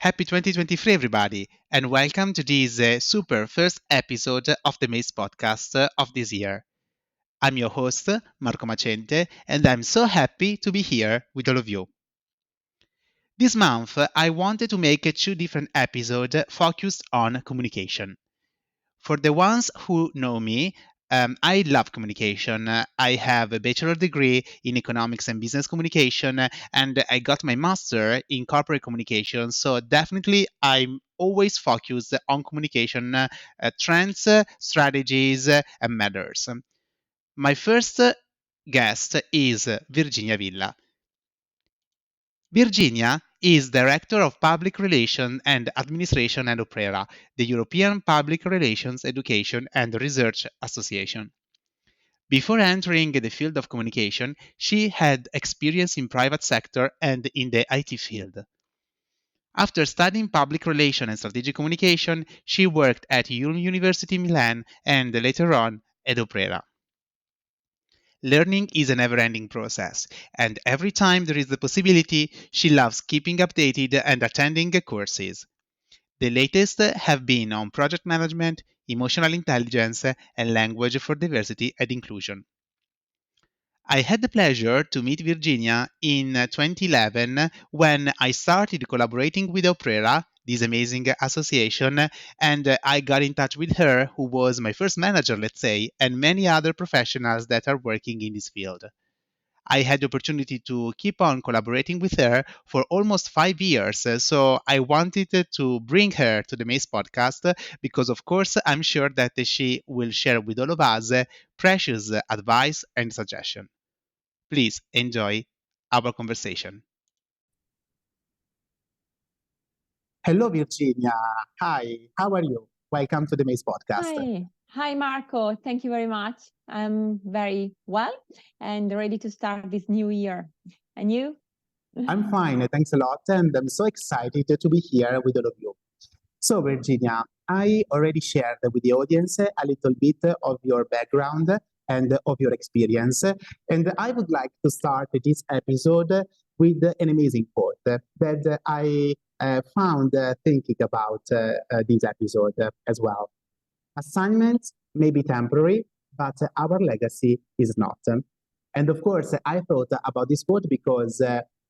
Happy 2023, everybody, and welcome to this super first episode of the MACE Podcast of this year. I'm your host, Marco Macente, and I'm so happy to be here with all of you. This month, I wanted to make two different episodes focused on communication. For the ones who know me, I love communication. I have a bachelor degree in economics and business communication, and I got my master in corporate communication. So definitely, I'm always focused on communication trends, strategies, and matters. My first guest is Virginia Villa. Virginia is Director of Public Relations and Administration at EUPRERA, the European Public Relations Education and Research Association. Before entering the field of communication, she had experience in private sector and in the IT field. After studying public relations and strategic communication, she worked at EULM University Milan and later on at EUPRERA. Learning is a never ending process, and every time there is the possibility, she loves keeping updated and attending courses. The latest have been on project management, emotional intelligence, and language for diversity and inclusion. I had the pleasure to meet Virginia in 2011 when I started collaborating with EUPRERA, this amazing association, and I got in touch with her, who was my first manager, let's say, and many other professionals that are working in this field. I had the opportunity to keep on collaborating with her for almost 5 years. So I wanted to bring her to the MACE podcast because, of course, I'm sure that she will share with all of us precious advice and suggestion. Please enjoy our conversation. Hello, Virginia. Hi, how are you? Welcome to the MACE Podcast. Hi, Marco. Thank you very much. I'm very well and ready to start this new year. And you? I'm fine. Thanks a lot. And I'm so excited to be here with all of you. So, Virginia, I already shared with the audience a little bit of your background and of your experience. And I would like to start this episode with an amazing quote that I found thinking about this episode as well. Assignments may be temporary, but our legacy is not. And of course, I thought about this quote because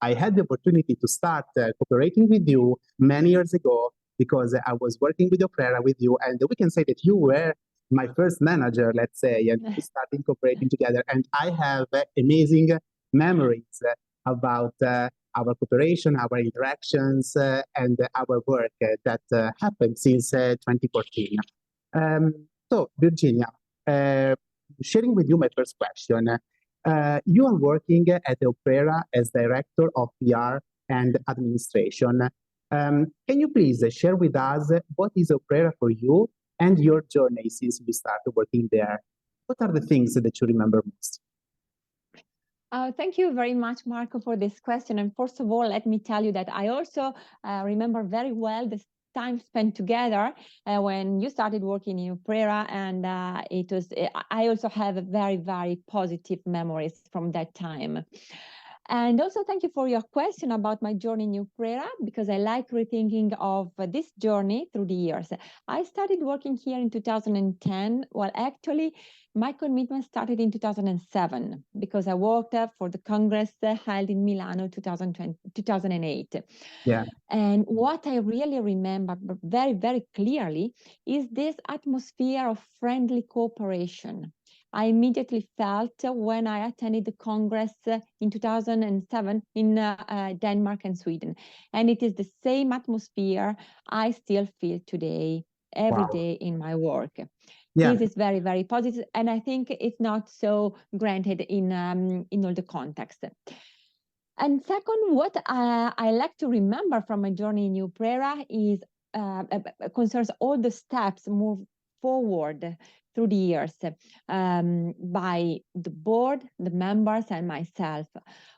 I had the opportunity to start cooperating with you many years ago because I was working with EUPRERA with you, and we can say that you were my first manager, let's say, and we started cooperating together. And I have amazing memories about our cooperation, our interactions, and our work that happened since 2014. So, Virginia, sharing with you my first question. You are working at EUPRERA as Director of PR and Administration. Can you please share with us what is EUPRERA for you and your journey since you started working there? What are the things that you remember most? Thank you very much, Marco, for this question. And first of all, let me tell you that I also remember very well the time spent together when you started working in EUPRERA, and I also have very, very positive memories from that time. And also, thank you for your question about my journey in EUPRERA, because I like rethinking of this journey through the years. I started working here in 2010. Well, actually, my commitment started in 2007 because I worked for the Congress held in Milano 2008. Yeah. And what I really remember very, very clearly is this atmosphere of friendly cooperation I immediately felt when I attended the Congress in 2007 in Denmark and Sweden. And it is the same atmosphere I still feel today, every day in my work. Yeah. This is very, very positive, and I think it's not so granted in all the context. And second, what I like to remember from my journey in EUPRERA is concerns all the steps move forward through the years by the board, the members, and myself.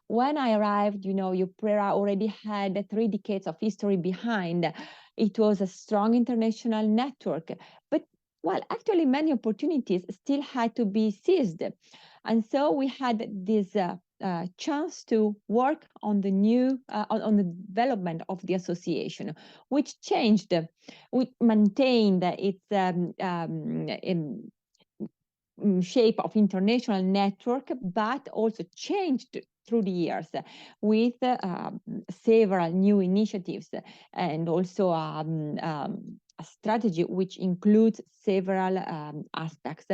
When I arrived, EUPRERA already had 3 decades of history behind. It was a strong international network, but well, actually, many opportunities still had to be seized. And so we had this chance to work on the new on the development of the association, which changed, which maintained its shape of international network, but also changed through the years with several new initiatives and also a strategy which includes several aspects.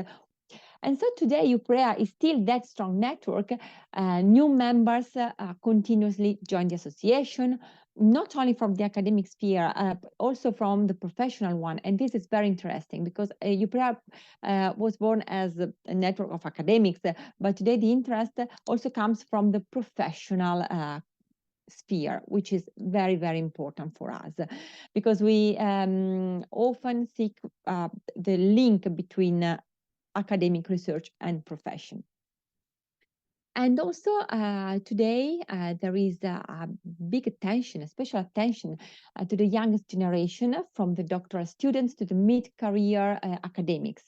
And so today, EUPRERA is still that strong network. New members continuously join the association, not only from the academic sphere, but also from the professional one. And this is very interesting because EUPRERA was born as a network of academics, but today the interest also comes from the professional sphere, which is very, very important for us because we often seek the link between academic research and profession. And also today there is a big attention, a special attention to the youngest generation, from the doctoral students to the mid-career academics,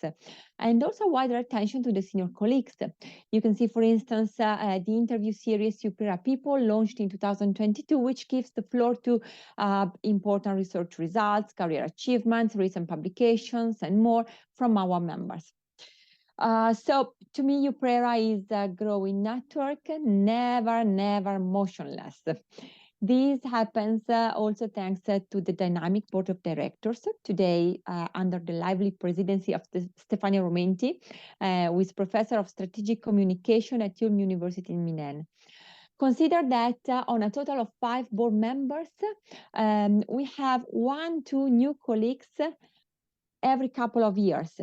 and also wider attention to the senior colleagues. You can see, for instance, the interview series EUPRERA People, launched in 2022, which gives the floor to important research results, career achievements, recent publications, and more from our members. So to me, EUPRERA is a growing network, never motionless. This happens also thanks to the dynamic board of directors, today under the lively presidency of Stefania Romenti, who is professor of strategic communication at IULM University in Milano. Consider that on a total of 5 board members, we have 1-2 new colleagues every couple of years.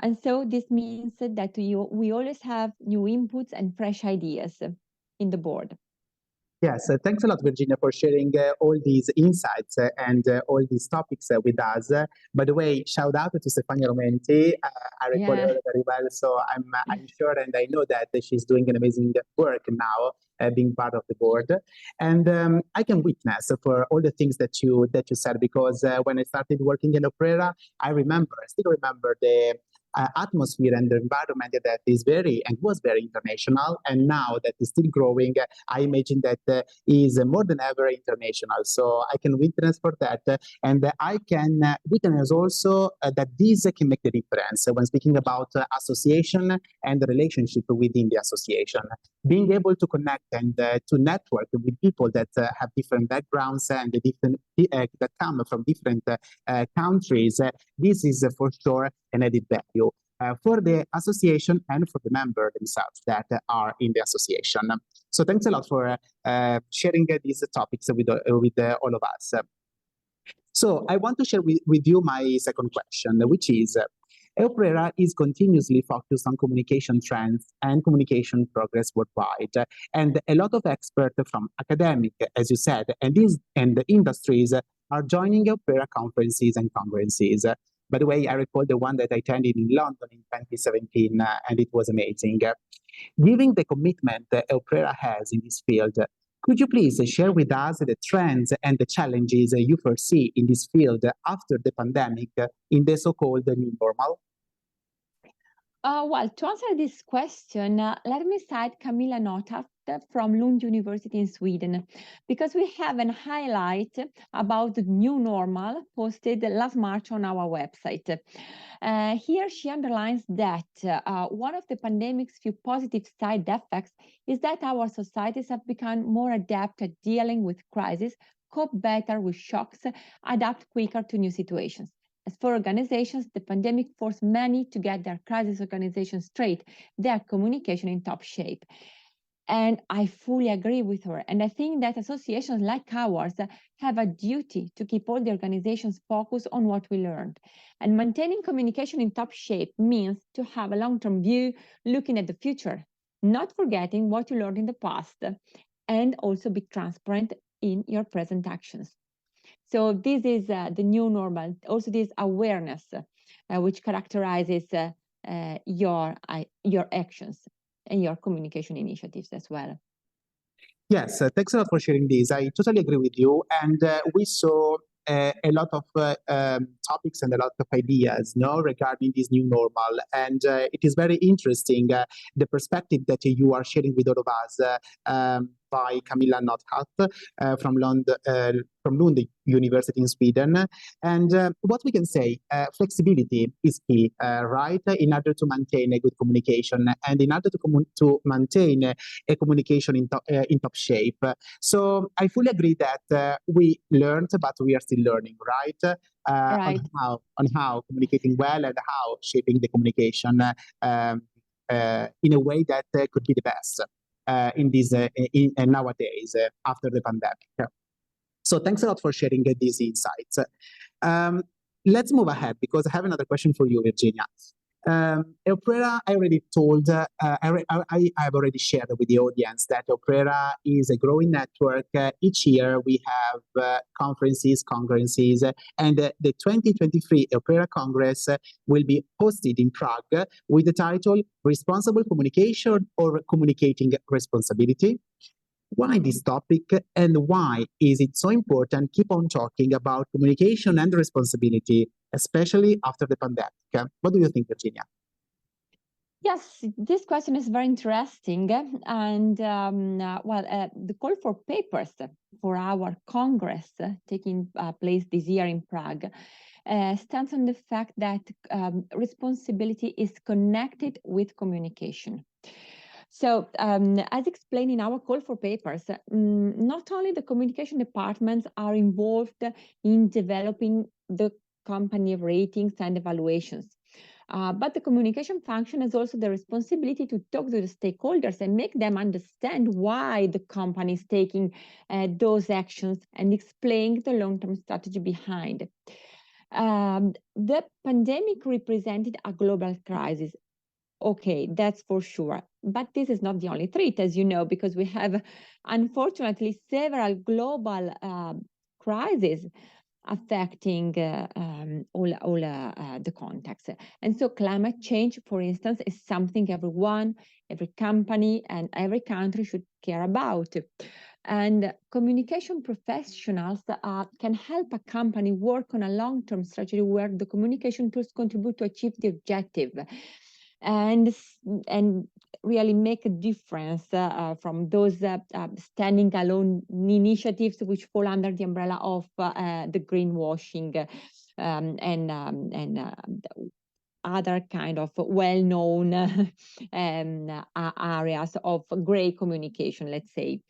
And so this means that we always have new inputs and fresh ideas in the board. Yes, thanks a lot, Virginia, for sharing all these insights and all these topics with us. By the way, shout out to Stefania Romenti. I recall her very well, so I'm sure and I know that she's doing an amazing work now, being part of the board. And I can witness for all the things that you said, because when I started working in EUPRERA, I still remember the atmosphere and the environment that is was very international, and now that is still growing, I imagine that is more than ever international. So I can witness for that, and I can witness also that this can make the difference when speaking about association and the relationship within the association. Being able to connect and to network with people that have different backgrounds and different that come from different countries, this is for sure an added value for the association and for the members themselves that are in the association. So thanks a lot for sharing these topics with all of us. So I want to share with you my second question, which is, EUPRERA is continuously focused on communication trends and communication progress worldwide. And a lot of experts from academic, as you said, and the industries are joining EUPRERA conferences and congresses. By the way, I recall the one that I attended in London in 2017, and it was amazing. Given the commitment EUPRERA has in this field, could you please share with us the trends and the challenges you foresee in this field after the pandemic in the so-called new normal? Well, to answer this question, let me cite Camilla Notat from Lund University in Sweden, because we have a highlight about the new normal posted last March on our website. Here she underlines that one of the pandemic's few positive side effects is that our societies have become more adept at dealing with crises, cope better with shocks, adapt quicker to new situations. As for organizations, the pandemic forced many to get their crisis organization straight, their communication in top shape. And I fully agree with her. And I think that associations like ours have a duty to keep all the organizations focused on what we learned. And maintaining communication in top shape means to have a long-term view, looking at the future, not forgetting what you learned in the past, and also be transparent in your present actions. So this is the new normal, also this awareness, which characterizes your actions and your communication initiatives as well. Yes, thanks a lot for sharing this. I totally agree with you. And we saw a lot of topics and a lot of ideas, no, regarding this new normal. And it is very interesting, the perspective that you are sharing with all of us, by Camilla Nothatt from Lund University in Sweden. And what we can say, flexibility is key, right, in order to maintain a good communication and in order to maintain a communication in top shape. So I fully agree that we learned, but we are still learning, right? Right. On how communicating well and how shaping the communication in a way that could be the best in nowadays after the pandemic. So thanks a lot for sharing these insights. Let's move ahead because I have another question for you, Virginia. EUPRERA, I already told, I have already shared with the audience that EUPRERA is a growing network. Each year we have conferences, congresses, and the 2023 EUPRERA Congress will be hosted in Prague with the title Responsible Communication or Communicating Responsibility. Why this topic and why is it so important keep on talking about communication and responsibility, especially after the pandemic? What do you think, Virginia? Yes, this question is very interesting. And the call for papers for our Congress taking place this year in Prague stands on the fact that responsibility is connected with communication. So, as explained in our call for papers, not only the communication departments are involved in developing the company ratings and evaluations, but the communication function has also the responsibility to talk to the stakeholders and make them understand why the company is taking those actions and explain the long-term strategy behind. The pandemic represented a global crisis. Okay, that's for sure. But this is not the only threat, as you know, because we have, unfortunately, several global crises affecting all the context. And so climate change, for instance, is something everyone, every company, and every country should care about. And communication professionals can help a company work on a long-term strategy where the communication tools contribute to achieve the objective and really make a difference from those standing alone initiatives which fall under the umbrella of the greenwashing and other kind of well-known areas of gray communication, let's say.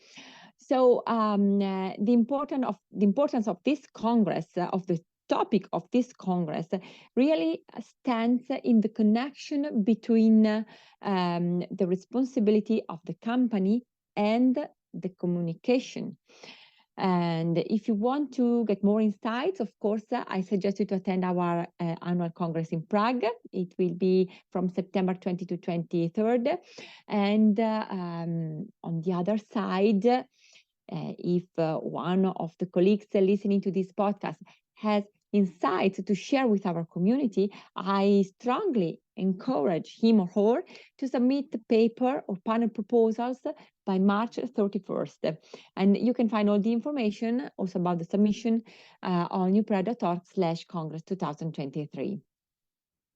So the importance of this Congress, of the topic of this Congress, really stands in the connection between the responsibility of the company and the communication. And if you want to get more insights, of course, I suggest you to attend our annual Congress in Prague. It will be from September 20 to 23rd. And on the other side, if one of the colleagues listening to this podcast has insights to share with our community, I strongly encourage him or her to submit the paper or panel proposals by March 31st. And you can find all the information also about the submission on euprera.org/Congress 2023.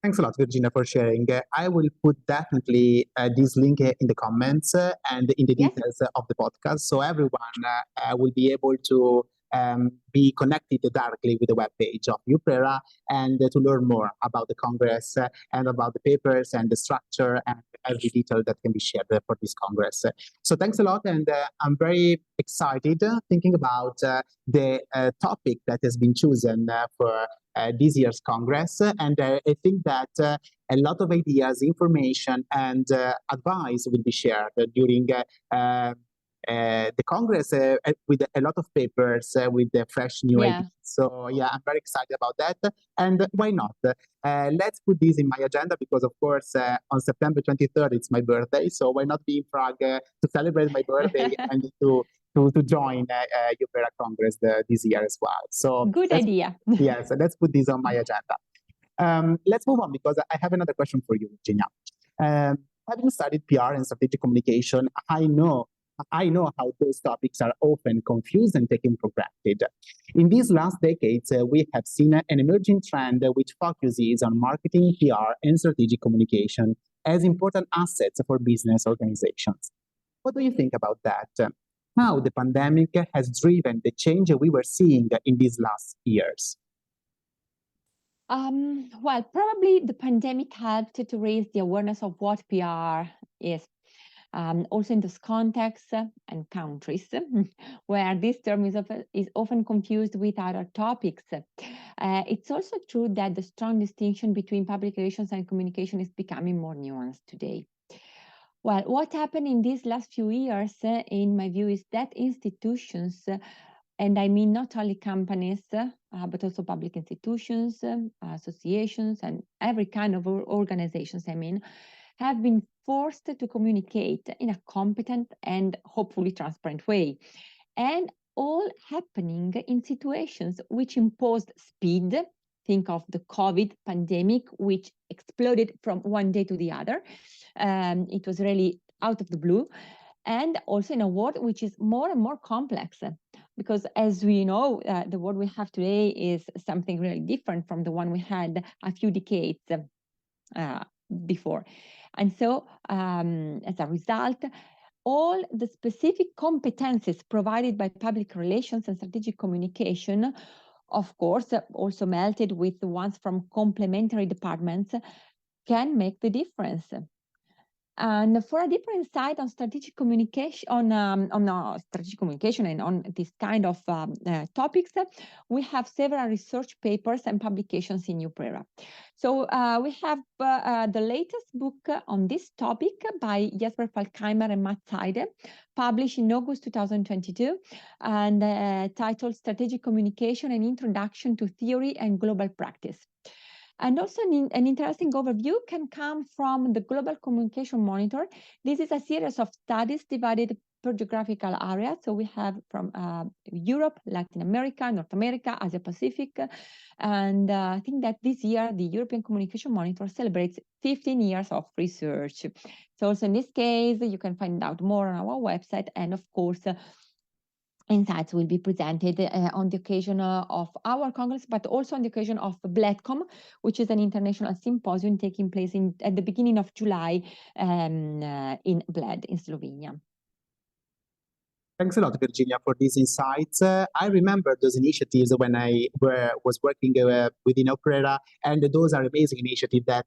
Thanks a lot, Virginia, for sharing. I will put definitely this link in the comments and in the details of the podcast, so everyone will be able to be connected directly with the webpage of EUPRERA and to learn more about the Congress and about the papers and the structure and every detail that can be shared for this Congress. So thanks a lot, and I'm very excited thinking about the topic that has been chosen for this year's Congress. And I think that a lot of ideas, information, and advice will be shared during the Congress with a lot of papers with the fresh new ideas. So yeah, I'm very excited about that. And why not? Let's put this in my agenda because, of course, on September 23rd, it's my birthday. So why not be in Prague to celebrate my birthday and to join EUPRERA Congress this year as well. So good idea. Yes, let's put this on my agenda. Let's move on because I have another question for you, Virginia. Having studied PR and strategic communication, I know I know how those topics are often confused and taken for granted. In these last decades, we have seen an emerging trend which focuses on marketing, PR, and strategic communication as important assets for business organizations. What do you think about that? How the pandemic has driven the change we were seeing in these last years? Well, probably the pandemic helped to raise the awareness of what PR is. Also in those contexts and countries where this term is often confused with other topics. It's also true that the strong distinction between public relations and communication is becoming more nuanced today. Well, what happened in these last few years, in my view, is that institutions, and I mean not only companies, but also public institutions, associations, and every kind of organizations, have been forced to communicate in a competent and hopefully transparent way. And all happening in situations which imposed speed. Think of the COVID pandemic, which exploded from one day to the other. It was really out of the blue. And also in a world which is more and more complex, because as we know, the world we have today is something really different from the one we had a few decades before. And so, as a result, all the specific competencies provided by public relations and strategic communication, of course, also melted with the ones from complementary departments, can make the difference. And for a deeper insight on strategic communication, on strategic communication and on this kind of topics, we have several research papers and publications in EUPRERA. So we have the latest book on this topic by Jesper Falkheimer and Matt Seide, published in August 2022, and titled Strategic Communication: An Introduction to Theory and Global Practice. And also an interesting overview can come from the Global Communication Monitor. This is a series of studies divided per geographical area. So we have from Europe, Latin America, North America, Asia Pacific. And I think that this year, the European Communication Monitor celebrates 15 years of research. So also in this case, you can find out more on our website. And of course, insights will be presented on the occasion of our Congress, but also on the occasion of BLEDCOM, which is an international symposium taking place at the beginning of July in Bled in Slovenia. Thanks a lot, Virginia, for these insights. I remember those initiatives when I was working within EUPRERA, and those are amazing initiatives that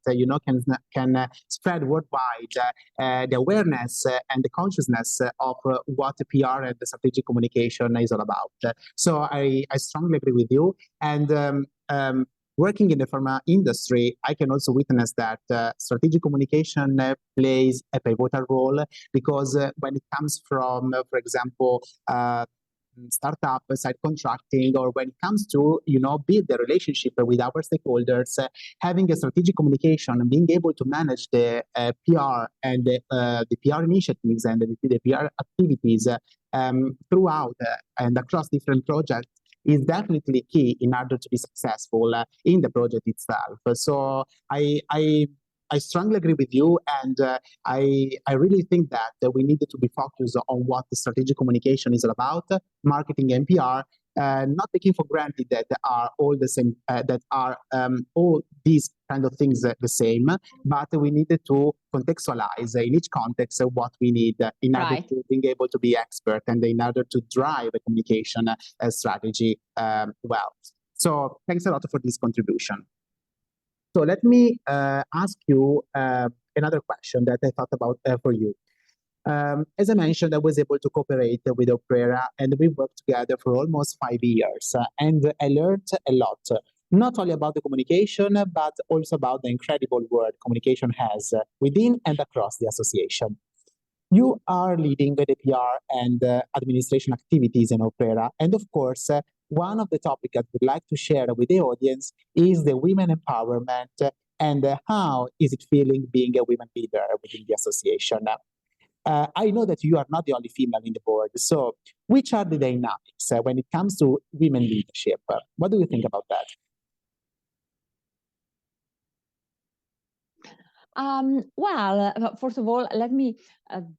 can spread worldwide the awareness and the consciousness of what PR and the strategic communication is all about. So I strongly agree with you. And working in the pharma industry, I can also witness that strategic communication plays a pivotal role because when it comes from, for example, startup side contracting, or when it comes to build the relationship with our stakeholders, having a strategic communication and being able to manage the PR and the PR initiatives and the PR activities throughout and across different projects is definitely key in order to be successful in the project itself. So I strongly agree with you, and I really think that we needed to be focused on what the strategic communication is all about, marketing and PR, not taking for granted that they are all the same, that are all these kind of things the same, but we needed to contextualize in each context what we need in order to being able to be expert and in order to drive a communication strategy well. So thanks a lot for this contribution. So let me ask you another question that I thought about for you. As I mentioned, I was able to cooperate with EUPRERA, and we worked together for almost 5 years. And I learned a lot, not only about the communication, but also about the incredible work communication has within and across the association. You are leading the PR and administration activities in EUPRERA, and of course, one of the topics I would like to share with the audience is the women empowerment and how is it feeling being a women leader within the association. I know that you are not the only female in the board, so which are the dynamics when it comes to women leadership? What do you think about that? First of all, let me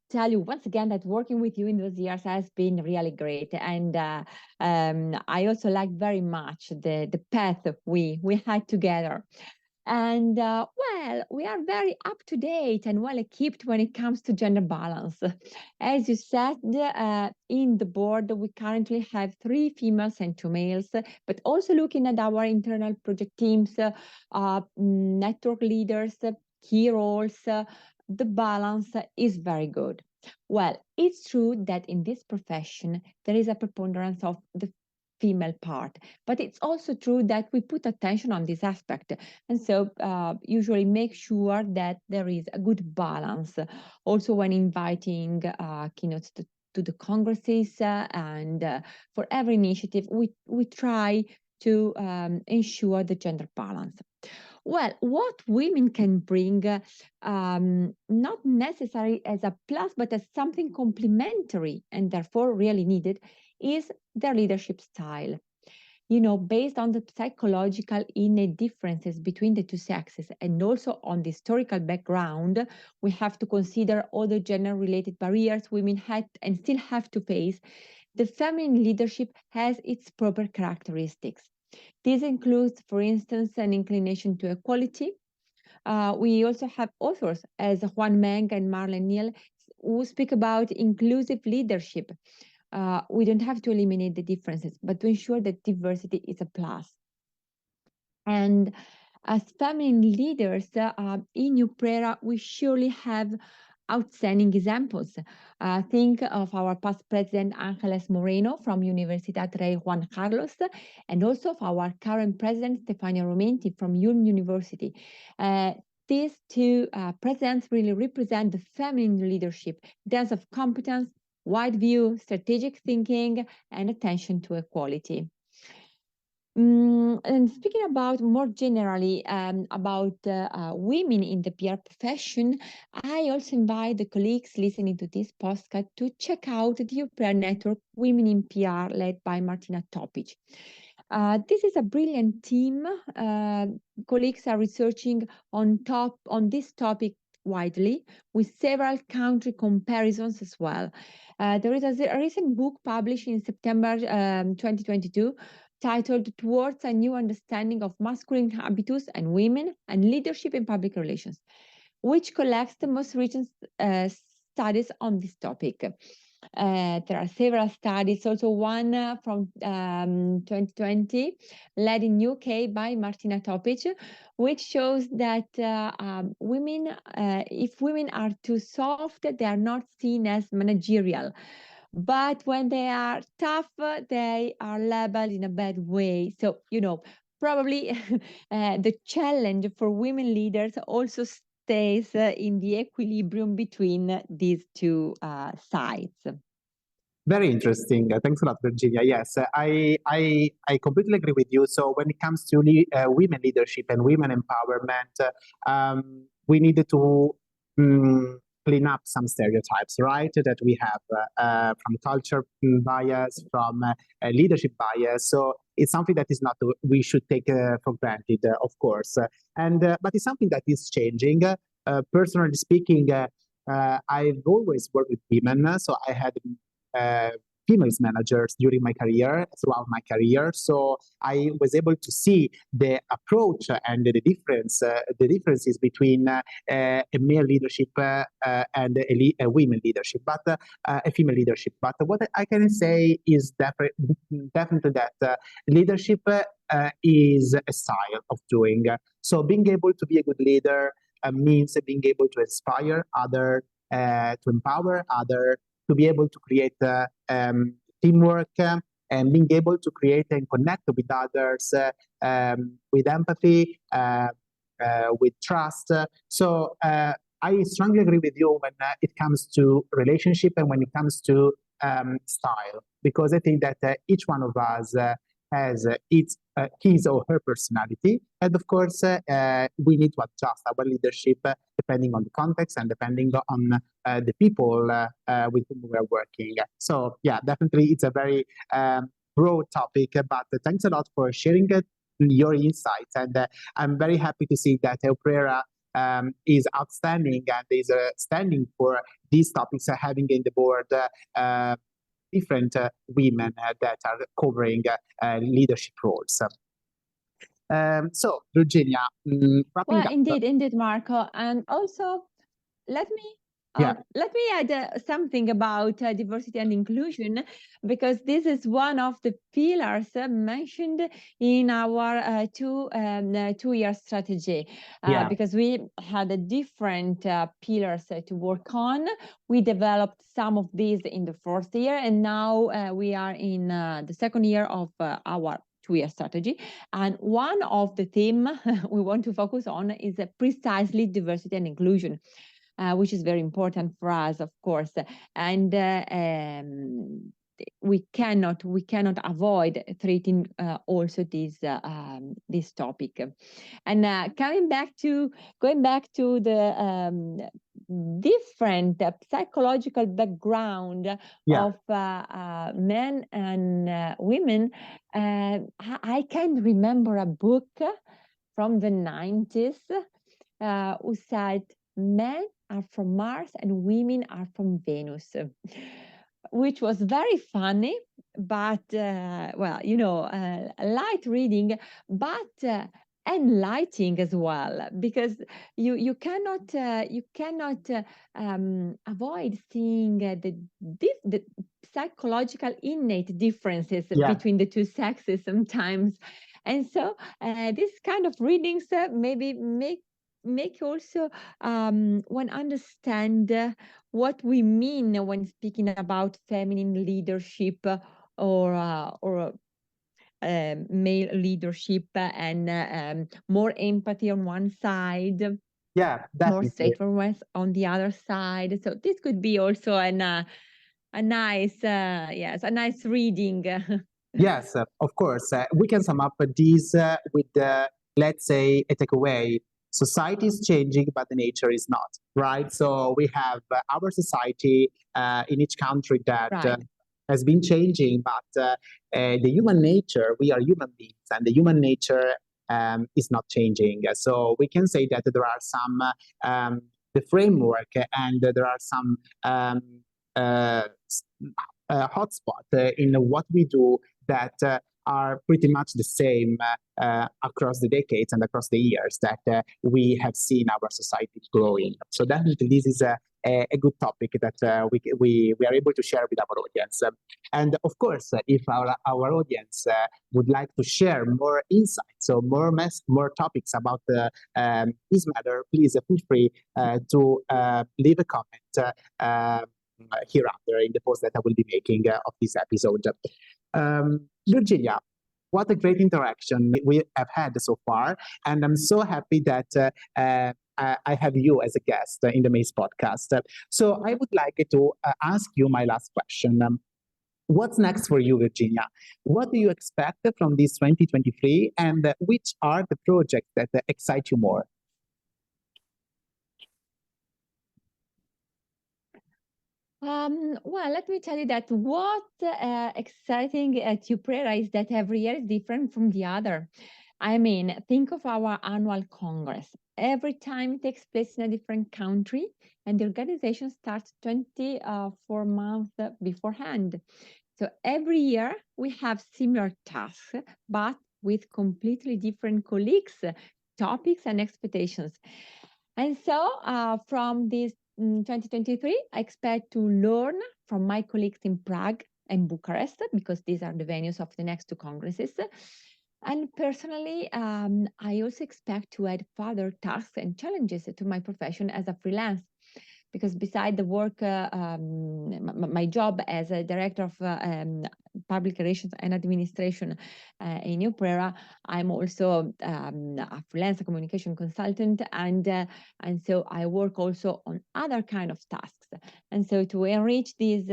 tell you once again that working with you in those years has been really great, and I also like very much the path we had together. And we are very up to date and well equipped when it comes to gender balance. As you said, in the board, we currently have 3 females and 2 males, but also looking at our internal project teams, network leaders, key roles, the balance is very good. Well, it's true that in this profession, there is a preponderance of the female part, but it's also true that we put attention on this aspect. And so usually make sure that there is a good balance also when inviting keynotes to the congresses and for every initiative, we try to ensure the gender balance. Well, what women can bring, not necessarily as a plus, but as something complementary and therefore really needed, is their leadership style. You know, based on the psychological innate differences between the two sexes and also on the historical background, we have to consider all the gender related barriers women had and still have to face. The feminine leadership has its proper characteristics. This includes, for instance, an inclination to equality. We also have authors as Juan Meng and Marlene Neal who speak about inclusive leadership. We don't have to eliminate the differences, but to ensure that diversity is a plus. And as feminine leaders in EUPRERA, we surely have outstanding examples. Think of our past president, Angeles Moreno from Universidad Rey Juan Carlos, and also of our current president, Stefania Romenti from IULM University. These two presidents really represent the feminine leadership in terms of competence, wide view, strategic thinking, and attention to equality. And speaking about more generally about women in the PR profession, I also invite the colleagues listening to this podcast to check out the EUPRERA network Women in PR led by Martina Topic. This is a brilliant team. Colleagues are researching on this topic widely with several country comparisons as well. There is a recent book published in September 2022 titled Towards a New Understanding of Masculine Habitus and Women and Leadership in Public Relations, which collects the most recent studies on this topic. There are several studies, also one from 2020, led in UK by Martina Topic, which shows that women, if women are too soft, they are not seen as managerial. But when they are tough, they are labeled in a bad way. So, you know, probably the challenge for women leaders also stays in the equilibrium between these two sides. Very interesting. Thanks a lot, Virginia. Yes, I completely agree with you. So when it comes to women leadership and women empowerment, we needed to clean up some stereotypes, right? That we have from culture bias, from leadership bias. So it's something that is not we should take for granted, of course. But it's something that is changing. Personally speaking, I've always worked with women, so I had female managers during my career, throughout my career. So I was able to see the approach and the differences between a male leadership and a women leadership, but a female leadership. But what I can say is definitely that leadership is a style of doing. So being able to be a good leader means being able to inspire others, to empower others, to be able to create teamwork and being able to create and connect with others with empathy, with trust. So I strongly agree with you when it comes to relationship and when it comes to style, because I think that each one of us has his or her personality. And of course, we need to adjust our leadership depending on the context and depending on the people with whom we are working. So yeah, definitely it's a very broad topic, but thanks a lot for sharing your insights. And I'm very happy to see that EUPRERA is outstanding and is standing for these topics, having in the board different women that are covering leadership roles. So, Virginia, wrapping Well, up. indeed, Marco. And also, let me let me add something about diversity and inclusion, because this is one of the pillars mentioned in our 2-year strategy. Because we had a different pillars to work on. We developed some of these in the first year, and now we are in the second year of our 2-year strategy. And one of the theme we want to focus on is precisely diversity and inclusion, which is very important for us, of course. And we cannot avoid treating also this topic. And going back to the different psychological background of men and women, I can remember a book from the 90s who said men are from Mars and women are from Venus, which was very funny, but light reading, but enlightening as well, because you cannot avoid seeing the psychological innate differences between the two sexes sometimes. And so this kind of readings maybe make also one understand what we mean when speaking about feminine leadership or male leadership, and more empathy on one side, more straightforward on the other side. So this could be also a nice reading. Yes, of course. We can sum up these with, let's say, a takeaway. Society is changing, but the nature is not, right? So we have our society in each country that has been changing, but the human nature, we are human beings, and the human nature is not changing. So we can say that there are some, the framework, and there are some hotspot in what we do that are pretty much the same across the decades and across the years that we have seen our society growing. So definitely this is a good topic that we are able to share with our audience. And of course, if our audience would like to share more insights or more topics about this matter, please feel free to leave a comment here under in the post that I will be making of this episode. Virginia, what a great interaction we have had so far, and I'm so happy that I have you as a guest in the MACE podcast. So I would like to ask you my last question. What's next for you, Virginia? What do you expect from this 2023, and which are the projects that excite you more? Well, let me tell you that what exciting at EUPRERA is that every year is different from the other. I mean, think of our annual Congress. Every time it takes place in a different country, and the organization starts 24 months beforehand. So every year we have similar tasks, but with completely different colleagues, topics, and expectations. And so from this 2023, I expect to learn from my colleagues in Prague and Bucharest, because these are the venues of the next two congresses. And personally, I also expect to add further tasks and challenges to my profession as a freelance, because beside the work, my job as a director of public relations and administration in EUPRERA, I'm also a freelance communication consultant, and so I work also on other kind of tasks. And so to enrich this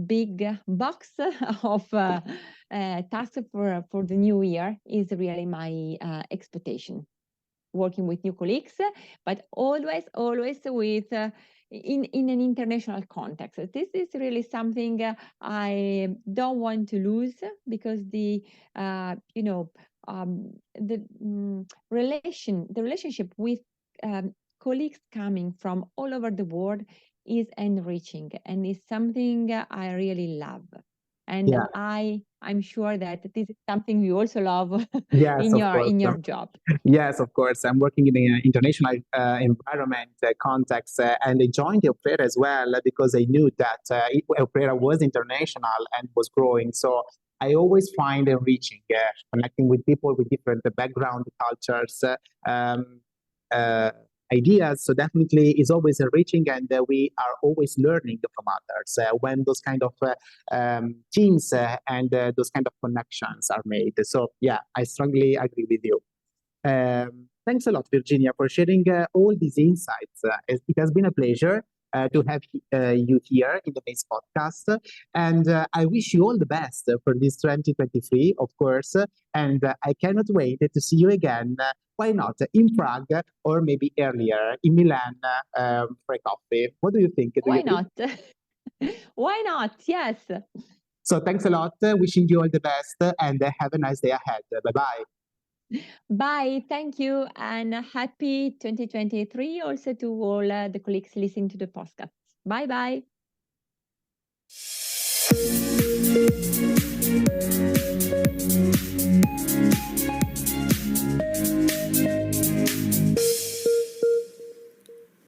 big box of tasks for the new year is really my expectation. Working with new colleagues, but always with in an international context. This is really something I don't want to lose, because the the relationship with colleagues coming from all over the world is enriching and is something I really love. And Yeah. I'm sure that this is something you also love Yes, of course. in your job. Yes, of course. I'm working in an international environment context, and I joined EUPRERA as well because I knew that EUPRERA was international and was growing. So I always find enriching connecting with people with different background, cultures, um, uh, ideas. So definitely is always enriching, and we are always learning from others when those kind of teams and those kind of connections are made. So yeah, I strongly agree with you. Thanks a lot, Virginia, for sharing all these insights. It has been a pleasure to have you here in the MACE podcast. And I wish you all the best for this 2023, of course. And I cannot wait to see you again. Why not in Prague or maybe earlier in Milan for a coffee? What do you think? Why not? Why not? Yes. So thanks a lot. Wishing you all the best and have a nice day ahead. Bye-bye. Bye. Thank you. And happy 2023 also to all the colleagues listening to the podcast. Bye bye.